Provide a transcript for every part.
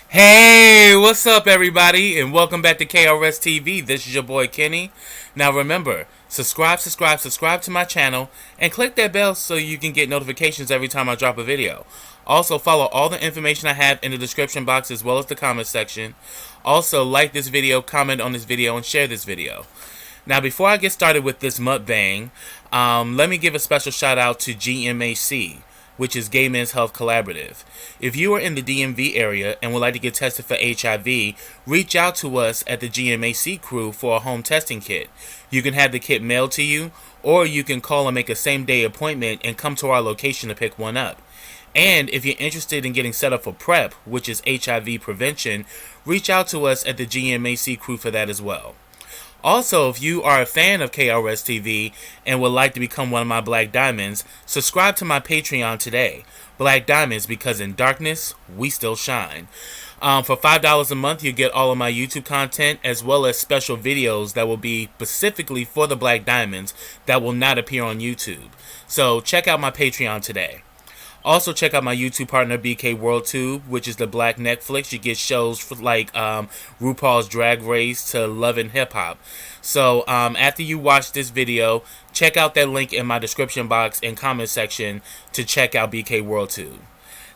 Hey, what's up everybody, and welcome back to KRSTV. This is your boy Kenny. Now remember, subscribe to my channel and click that bell so you can get notifications every time I drop a video. Also follow all the information I have in the description box as well as the comment section. Also like this video, comment on this video, and share this video. Now before I get started with this mukbang, let me give a special shout out to GMHC, which is Gay Men's Health Collaborative. If you are in the DMV area and would like to get tested for HIV, reach out to us at the GMHC crew for a home testing kit. You can have the kit mailed to you, or you can call and make a same-day appointment and come to our location to pick one up. And if you're interested in getting set up for PrEP, which is HIV prevention, reach out to us at the GMHC crew for that as well. Also, if you are a fan of KRSTV and would like to become one of my Black Diamonds, subscribe to my Patreon today. Black Diamonds, because in darkness, we still shine. For $5 a month, you get all of my YouTube content as well as special videos that will be specifically for the Black Diamonds that will not appear on YouTube. So check out my Patreon today. Also, check out my YouTube partner, BK WorldTube, which is the Black Netflix. You get shows like RuPaul's Drag Race to Love and Hip Hop. So, after you watch this video, check out that link in my description box and comment section to check out BK WorldTube.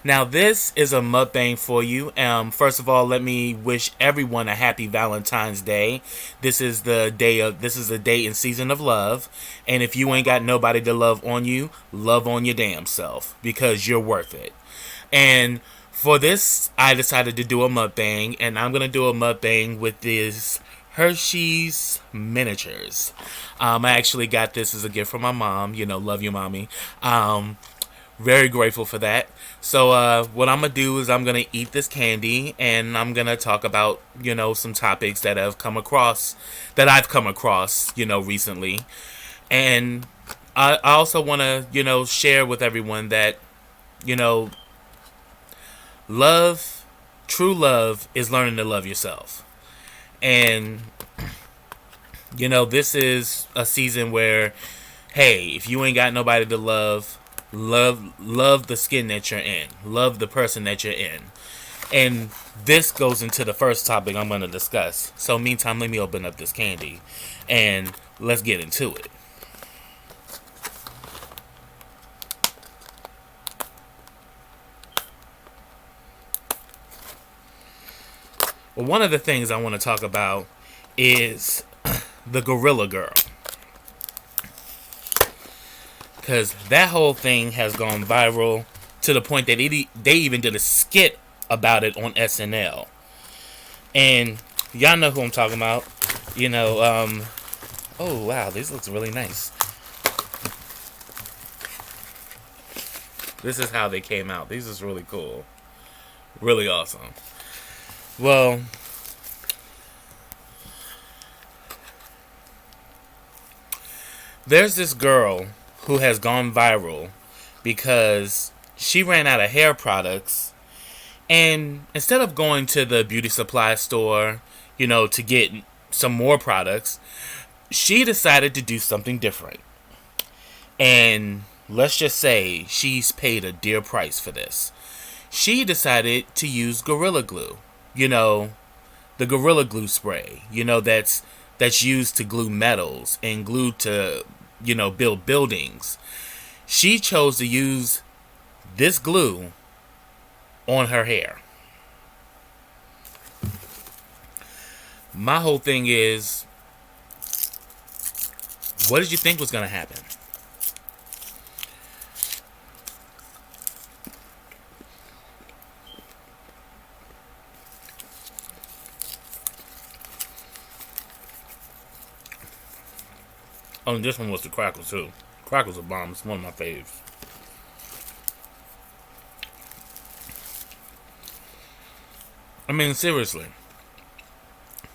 Now, this is a mukbang for you. First of all, let me wish everyone a happy Valentine's Day. This is the day and season of love. And if you ain't got nobody to love on your damn self, because you're worth it. And for this, I decided to do a mukbang, and I'm gonna do a mukbang with this Hershey's miniatures. I actually got this as a gift from my mom. You know, love you, mommy. Very grateful for that. So what I'm gonna do is I'm gonna eat this candy, and I'm gonna talk about, you know, some topics that I've come across, you know, recently. And I also want to, you know, share with everyone that, you know, true love is learning to love yourself. And, you know, this is a season where, hey, if you ain't got nobody to love the skin that you're in. Love the person that you're in. And this goes into the first topic I'm going to discuss. So meantime, let me open up this candy and let's get into it. Well, one of the things I want to talk about is the Gorilla Girl. Because that whole thing has gone viral to the point that they even did a skit about it on SNL. And y'all know who I'm talking about. You know, oh wow, this looks really nice. This is how they came out. These is really cool. Really awesome. Well, there's this girl who has gone viral because she ran out of hair products, and instead of going to the beauty supply store, you know, to get some more products, she decided to do something different. And let's just say she's paid a dear price for this. She decided to use Gorilla Glue. You know, the Gorilla Glue spray, you know, that's used to glue metals and glue to, you know, build buildings. She chose to use this glue on her hair. My whole thing is, What did you think was going to happen? Oh, and this one was the crackles too. Crackles are bomb. It's one of my faves. I mean, seriously.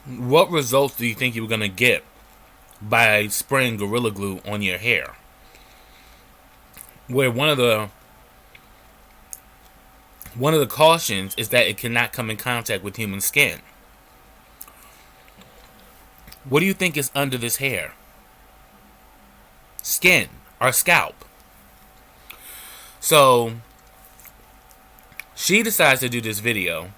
What results do you think you were going to get by spraying Gorilla Glue on your hair? Where one of the cautions is that it cannot come in contact with human skin. What do you think is under this hair? Skin, our scalp. So she decides to do this video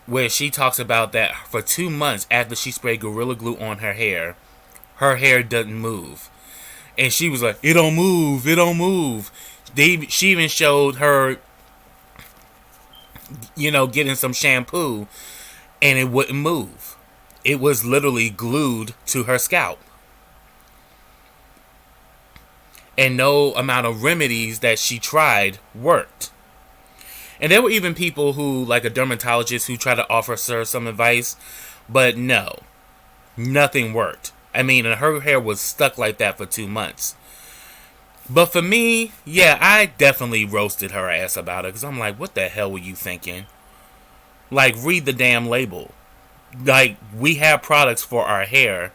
where she talks about that for 2 months after she sprayed Gorilla Glue on her hair doesn't move. And she was like, it don't move, it don't move. She even showed her, getting some shampoo, and it wouldn't move. It was literally glued to her scalp. And no amount of remedies that she tried worked. And there were even people who, like a dermatologist, who tried to offer her some advice. But no, nothing worked. I mean, and her hair was stuck like that for 2 months. But for me, yeah, I definitely roasted her ass about it. Because I'm like, what the hell were you thinking? Like, read the damn label. Like, we have products for our hair.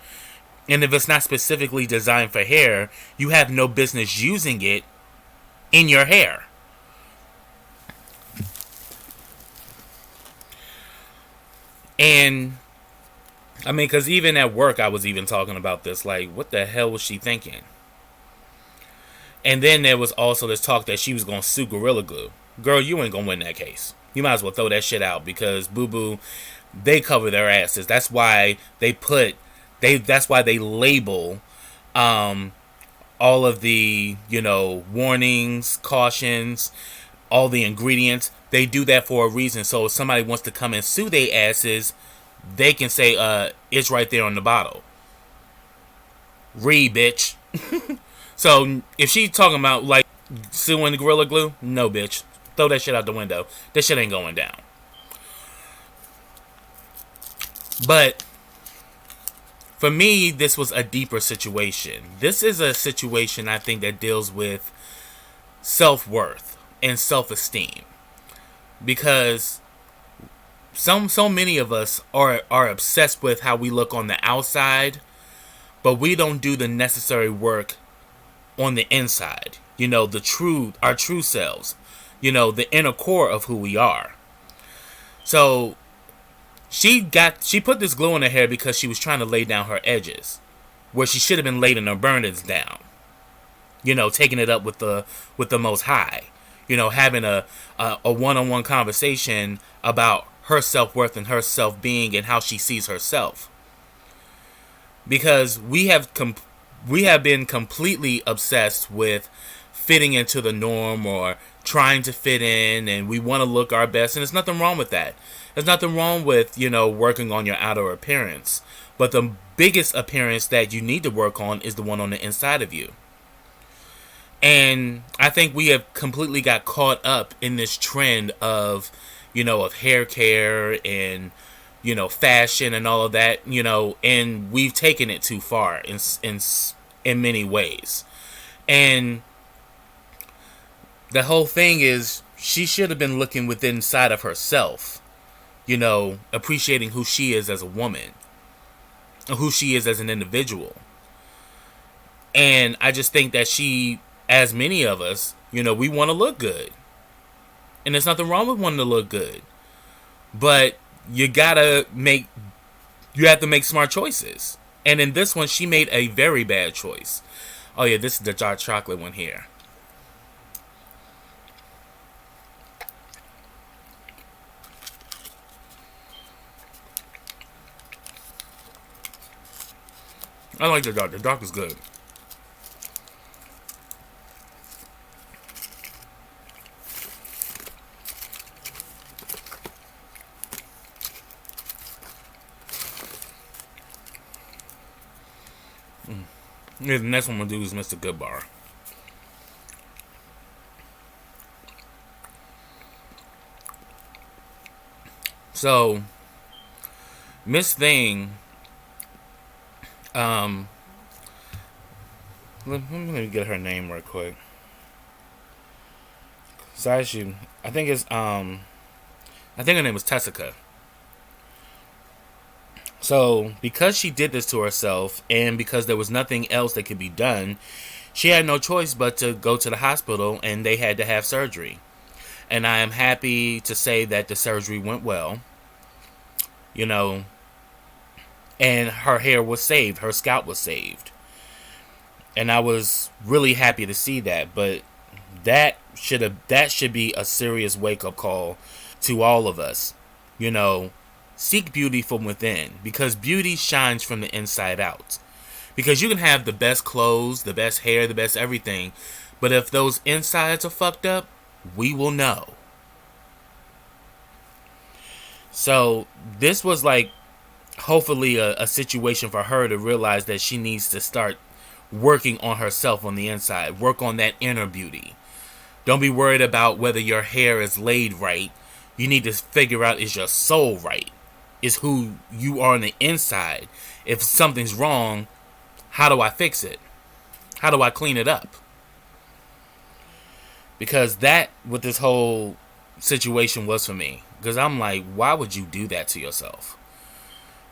And if it's not specifically designed for hair, you have no business using it in your hair. And, I mean, because even at work, I was even talking about this. Like, what the hell was she thinking? And then there was also this talk that she was going to sue Gorilla Glue. Girl, you ain't going to win that case. You might as well throw that shit out because boo-boo, they cover their asses. That's why that's why they label all of the, warnings, cautions, all the ingredients. They do that for a reason. So if somebody wants to come and sue their asses, they can say, it's right there on the bottle. Read, bitch. So if she's talking about, like, suing the Gorilla Glue, no, bitch. Throw that shit out the window. That shit ain't going down. But for me, this was a deeper situation. This is a situation, I think, that deals with self-worth and self-esteem. Because so many of us are obsessed with how we look on the outside, but we don't do the necessary work on the inside. Our true selves. The inner core of who we are. So she put this glue in her hair because she was trying to lay down her edges, where she should have been laying her burners down. Taking it up with the Most High. Having a one-on-one conversation about her self-worth and her self-being and how she sees herself. Because we have been completely obsessed with fitting into the norm or trying to fit in, and we want to look our best, and there's nothing wrong with that. There's nothing wrong with, working on your outer appearance. But the biggest appearance that you need to work on is the one on the inside of you. And I think we have completely got caught up in this trend of, of hair care and, fashion and all of that, and we've taken it too far in many ways. And the whole thing is, she should have been looking within inside of herself, appreciating who she is as a woman, who she is as an individual. And I just think that she, as many of us, we want to look good. And there's nothing wrong with wanting to look good. But you have to make smart choices. And in this one, she made a very bad choice. Oh yeah, this is the dark chocolate one here. I like the dark. The dark is good. The next one we'll do is Mr. Goodbar. So, Miss Thing, let me get her name real quick. Sorry, I think her name was Tessica. So, because she did this to herself, and because there was nothing else that could be done, she had no choice but to go to the hospital, and they had to have surgery. And I am happy to say that the surgery went well. You know, and her hair was saved, her scalp was saved. And I was really happy to see that, but that should be a serious wake-up call to all of us. You know, seek beauty from within, because beauty shines from the inside out. Because you can have the best clothes, the best hair, the best everything, but if those insides are fucked up, we will know. So this was like hopefully a situation for her to realize that she needs to start working on herself on the inside. Work on that inner beauty. Don't be worried about whether your hair is laid right. You need to figure out, is your soul right? Is who you are on the inside. If something's wrong, how do I fix it? How do I clean it up? Because that, what this whole situation was for me. Because I'm like, why would you do that to yourself?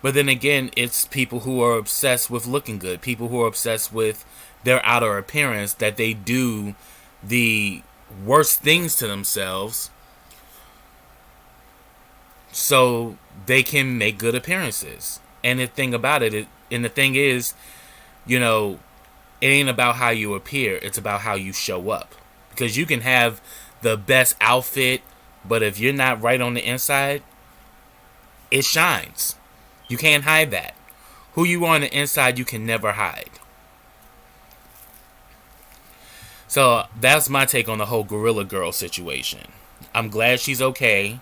But then again, it's people who are obsessed with looking good. People who are obsessed with their outer appearance, that they do the worst things to themselves so they can make good appearances. And the thing about it, and the thing is, you know, it ain't about how you appear. It's about how you show up. Because you can have the best outfit, but if you're not right on the inside, it shines. You can't hide that. Who you are on the inside, you can never hide. So that's my take on the whole Gorilla Girl situation. I'm glad she's okay.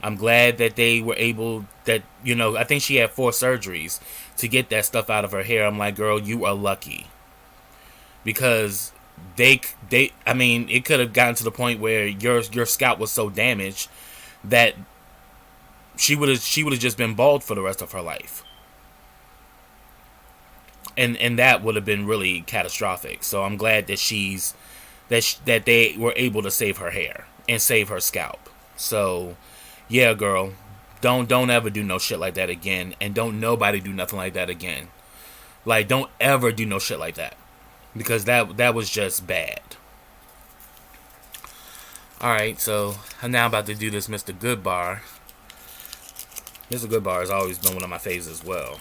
I'm glad that they were able, that, you know, I think she had 4 surgeries to get that stuff out of her hair. I'm like, girl, you are lucky. Because I mean, it could have gotten to the point where your scalp was so damaged that she would have just been bald for the rest of her life. And that would have been really catastrophic. So I'm glad that that they were able to save her hair and save her scalp. So yeah, girl, don't ever do no shit like that again, and don't nobody do nothing like that again. Like, don't ever do no shit like that, because that was just bad. Alright, so I'm now about to do this Mr. Goodbar. Mr. Goodbar has always been one of my faves as well.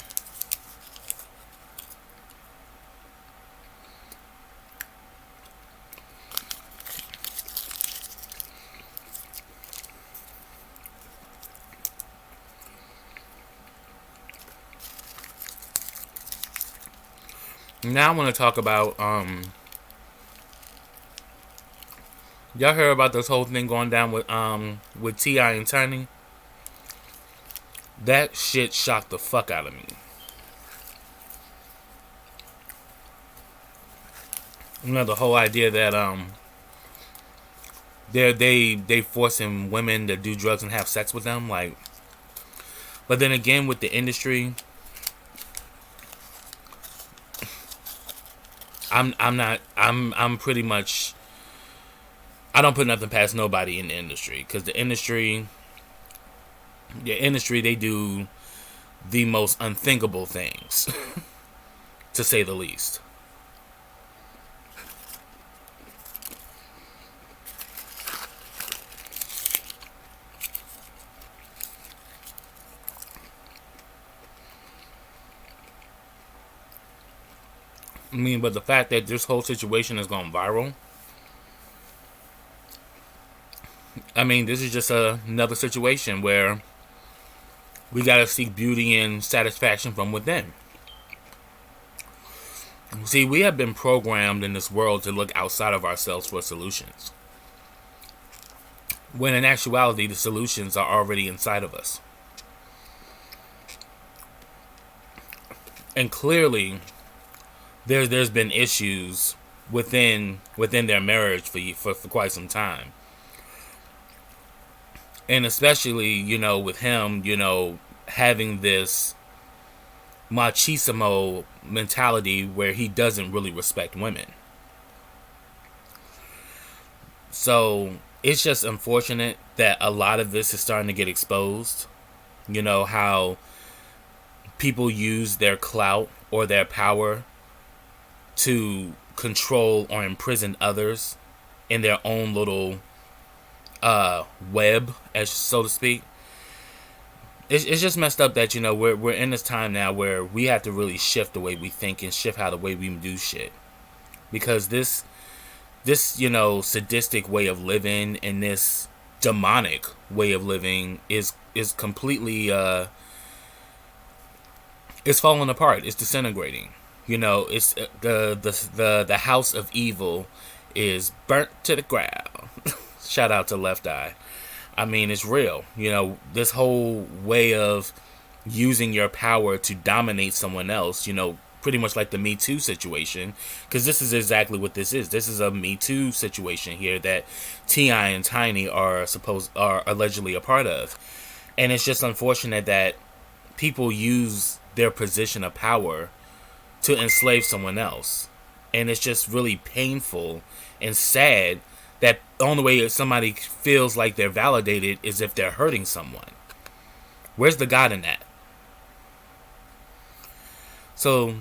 Now I want to talk about, y'all heard about this whole thing going down with T.I. and Tiny? That shit shocked the fuck out of me. You know, the whole idea that they forcing women to do drugs and have sex with them, like. But then again, with the industry, I'm pretty much, I don't put nothing past nobody in the industry, because the industry, they do the most unthinkable things, to say the least. I mean, but the fact that this whole situation has gone viral, I mean, this is just another situation where we gotta seek beauty and satisfaction from within. See, we have been programmed in this world to look outside of ourselves for solutions, when in actuality, the solutions are already inside of us. And clearly, there's been issues within their marriage for quite some time. And especially, with him, having this machismo mentality where he doesn't really respect women. So it's just unfortunate that a lot of this is starting to get exposed. How people use their clout or their power to control or imprison others in their own little web, as so to speak. It's just messed up that we're in this time now where we have to really shift the way we think and shift how the way we do shit, because this sadistic way of living and this demonic way of living is completely it's falling apart. It's disintegrating. It's the house of evil is burnt to the ground. Shout out to Left Eye. I mean, it's real. This whole way of using your power to dominate someone else, pretty much like the Me Too situation, because this is exactly what this is. This is a Me Too situation here that T.I. and Tiny are allegedly a part of. And it's just unfortunate that people use their position of power to enslave someone else. And it's just really painful and sad that the only way somebody feels like they're validated is if they're hurting someone. Where's the God in that? So,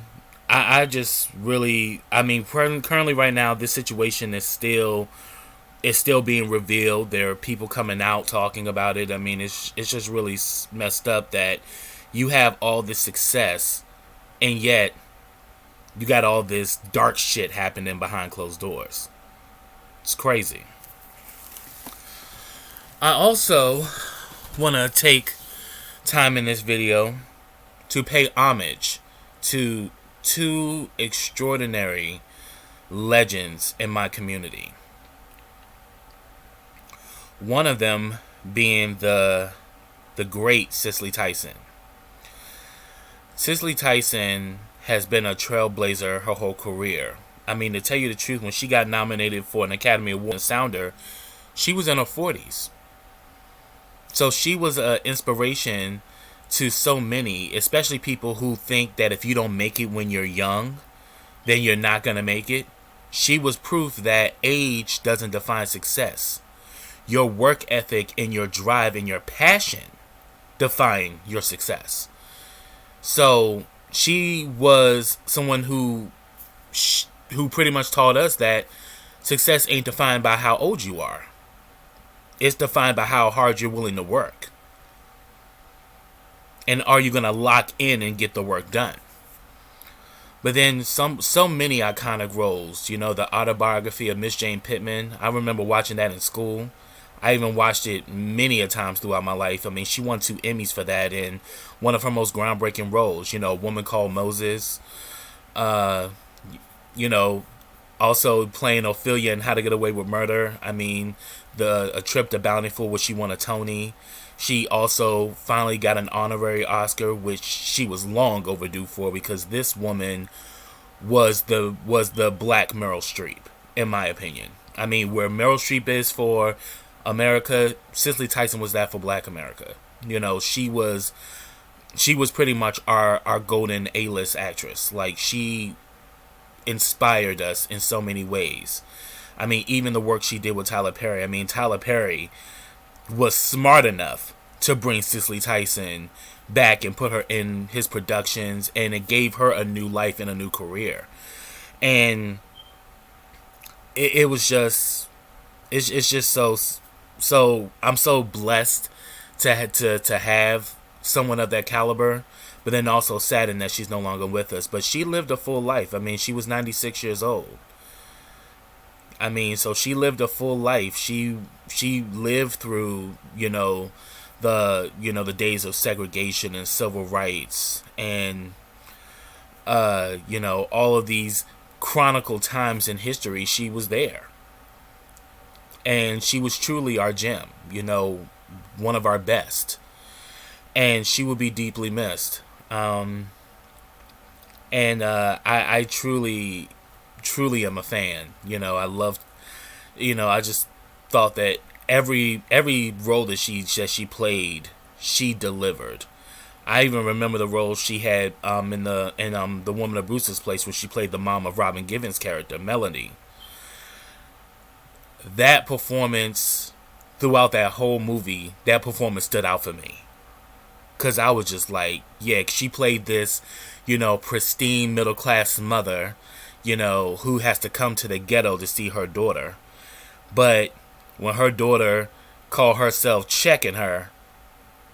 I just really, currently right now, this situation is still being revealed. There are people coming out talking about it. It's just really messed up that you have all this success, and yet you got all this dark shit happening behind closed doors. It's crazy. I also want to take time in this video to pay homage to two extraordinary legends in my community. One of them being the great Cicely Tyson. Cicely Tyson has been a trailblazer her whole career. To tell you the truth, when she got nominated for an Academy Award Sounder, she was in her 40s. So she was an inspiration to so many, especially people who think that if you don't make it when you're young, then you're not going to make it. She was proof that age doesn't define success. Your work ethic and your drive and your passion define your success. So she was someone who pretty much taught us that success ain't defined by how old you are. It's defined by how hard you're willing to work. And are you going to lock in and get the work done? But then so many iconic roles. The autobiography of Miss Jane Pittman. I remember watching that in school. I even watched it many a times throughout my life. She won 2 Emmys for that, and one of her most groundbreaking roles, A Woman Called Moses. Also playing Ophelia in How to Get Away with Murder. A Trip to Bountiful, where she won a Tony. She also finally got an honorary Oscar, which she was long overdue for, because this woman was the black Meryl Streep, in my opinion. Where Meryl Streep is for America, Cicely Tyson was that for Black America. She was pretty much our golden A-list actress. She inspired us in so many ways. Even the work she did with Tyler Perry. Tyler Perry was smart enough to bring Cicely Tyson back and put her in his productions, and it gave her a new life and a new career. And it was just, it's just so I'm so blessed to have someone of that caliber, but then also saddened that she's no longer with us. But she lived a full life. She was 96 years old. So she lived a full life. She lived through, the days of segregation and civil rights, and all of these chronicled times in history. She was there. And she was truly our gem, one of our best. And she will be deeply missed. And And I truly am a fan. I loved, I just thought that every role that she played, she delivered. I even remember the role she had in the Woman of Bruce's Place, where she played the mom of Robin Givens' character, Melanie. That performance, throughout that whole movie, that performance stood out for me. Because I was just like, yeah, she played this, pristine middle class mother, who has to come to the ghetto to see her daughter. But when her daughter called herself checking her,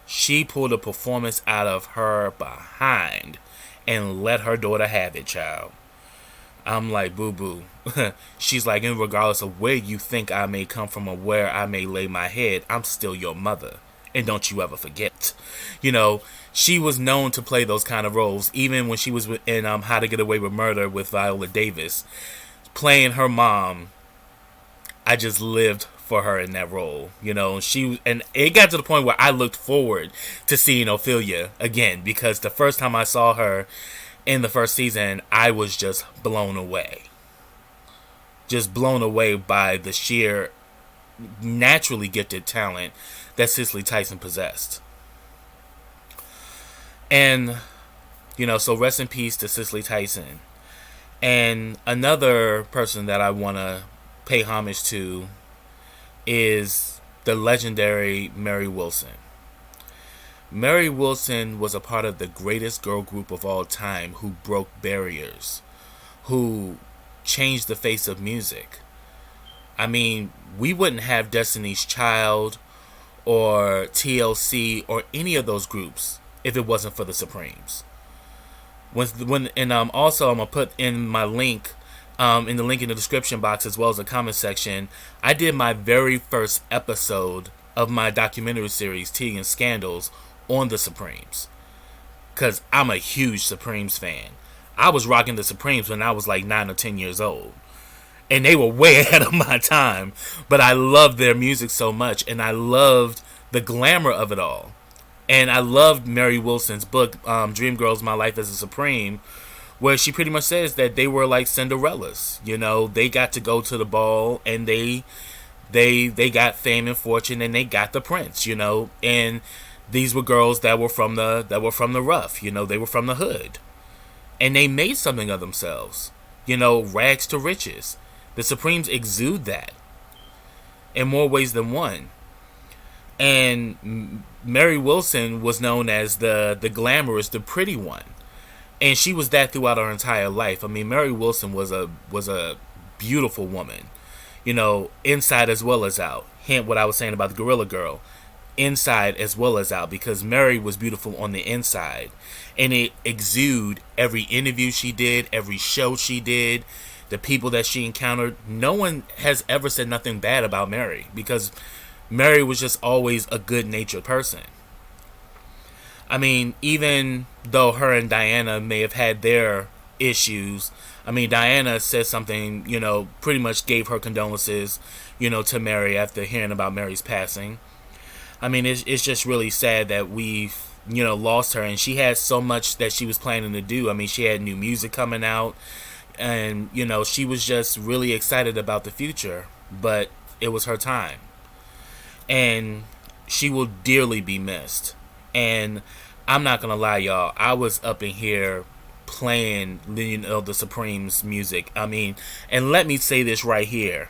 she pulled a performance out of her behind and let her daughter have it, child. I'm like, boo-boo. She's like, and regardless of where you think I may come from or where I may lay my head, I'm still your mother. And don't you ever forget. She was known to play those kind of roles. Even when she was in How to Get Away with Murder with Viola Davis. Playing her mom, I just lived for her in that role. And it got to the point where I looked forward to seeing Ophelia again. Because the first time I saw her in the first season, I was just blown away. Just blown away by the sheer naturally gifted talent that Cicely Tyson possessed. And, so rest in peace to Cicely Tyson. And another person that I want to pay homage to is the legendary Mary Wilson. Mary Wilson was a part of the greatest girl group of all time who broke barriers, who changed the face of music. I mean, we wouldn't have Destiny's Child or TLC or any of those groups if it wasn't for the Supremes. Also I'm gonna put in my link, in the link in the description box as well as the comment section. I did my very first episode of my documentary series Tea and Scandals on the Supremes, because I'm a huge Supremes fan. I was rocking the Supremes when I was like 9 or 10 years old. And they were way ahead of my time. But I loved their music so much. And I loved the glamour of it all. And I loved Mary Wilson's book, Dreamgirls, My Life as a Supreme, where she pretty much says that they were like Cinderellas. They got to go to the ball and they got fame and fortune and they got the prince, And these were girls that were from the rough, they were from the hood. And they made something of themselves. Rags to riches. The Supremes exude that in more ways than one. And Mary Wilson was known as the glamorous, the pretty one. And she was that throughout her entire life. I mean, Mary Wilson was a beautiful woman. Inside as well as out. Hint what I was saying about the Gorilla Girl. Inside as well as out, because Mary was beautiful on the inside, and it exuded every interview she did, every show she did, the people that she encountered. No one has ever said nothing bad about Mary, because Mary was just always a good-natured person. I mean, even though her and Diana may have had their issues, I mean, Diana said something, pretty much gave her condolences, to Mary after hearing about Mary's passing. I mean, it's just really sad that we've, lost her. And she had so much that she was planning to do. I mean, she had new music coming out. And, she was just really excited about the future. But it was her time. And she will dearly be missed. And I'm not going to lie, y'all. I was up in here playing, the Supremes music. I mean, and let me say this right here.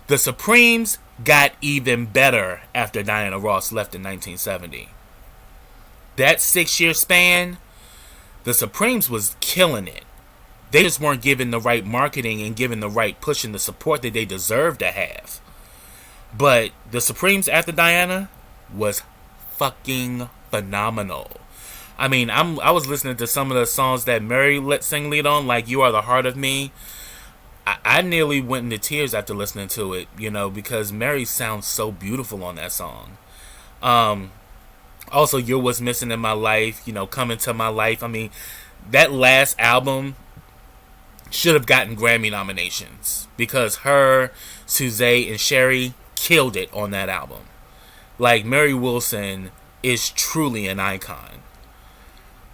The Supremes got even better after Diana Ross left in 1970. That 6-year span, the Supremes was killing it. They just weren't given the right marketing and given the right push and the support that they deserved to have. But the Supremes after Diana was fucking phenomenal. I mean, I was listening to some of the songs that Mary let sing lead on, like You Are the Heart of Me. I nearly went into tears after listening to it, because Mary sounds so beautiful on that song. Also, You're What's Missing in My Life, Come Into My Life. I mean, that last album should have gotten Grammy nominations, because her, Suzette, and Sherry killed it on that album. Like, Mary Wilson is truly an icon.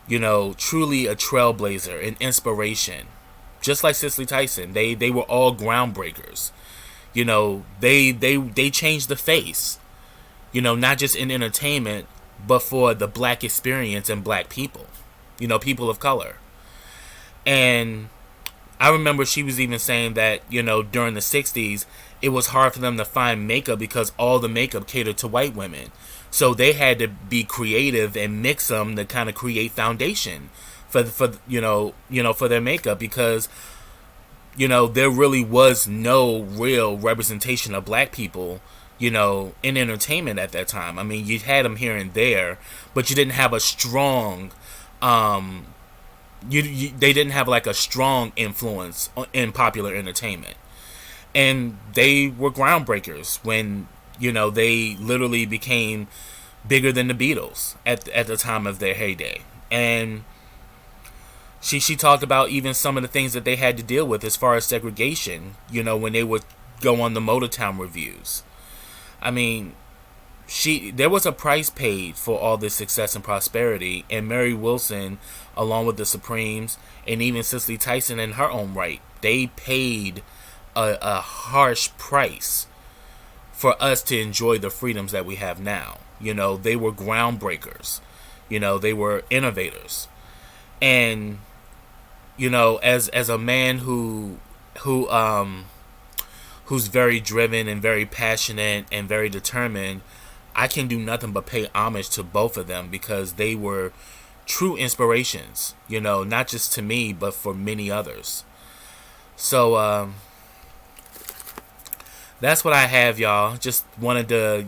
truly a trailblazer, an inspiration. Just like Cicely Tyson, they were all groundbreakers. They changed the face. Not just in entertainment, but for the black experience and black people. People of color. And I remember she was even saying that, during the 60s, it was hard for them to find makeup because all the makeup catered to white women. So they had to be creative and mix them to kind of create foundation for for their makeup, because there really was no real representation of black people in entertainment at that time. I mean, you had them here and there, but you didn't have a strong they didn't have like a strong influence in popular entertainment. And they were groundbreakers when they literally became bigger than the Beatles at the time of their heyday. And she talked about even some of the things that they had to deal with as far as segregation, when they would go on the Motown reviews. I mean, there was a price paid for all this success and prosperity, and Mary Wilson, along with the Supremes, and even Cicely Tyson in her own right, they paid a harsh price for us to enjoy the freedoms that we have now. They were groundbreakers. They were innovators. And as a man who's very driven and very passionate and very determined, I can do nothing but pay homage to both of them, because they were true inspirations, not just to me, but for many others. So that's what I have, y'all. Just wanted to,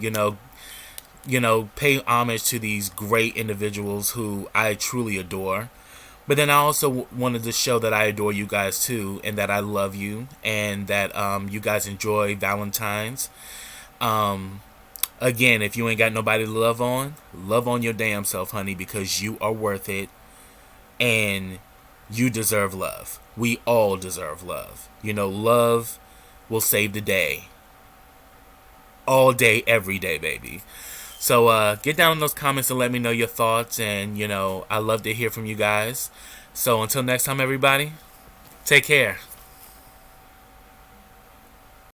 pay homage to these great individuals who I truly adore. But then I also wanted to show that I adore you guys too, and that I love you, and that you guys enjoy Valentines. Again, if you ain't got nobody to love on your damn self, honey, because you are worth it, and you deserve love. We all deserve love. Love will save the day. All day, every day, baby. So get down in those comments and let me know your thoughts, and I love to hear from you guys. So until next time, everybody, take care.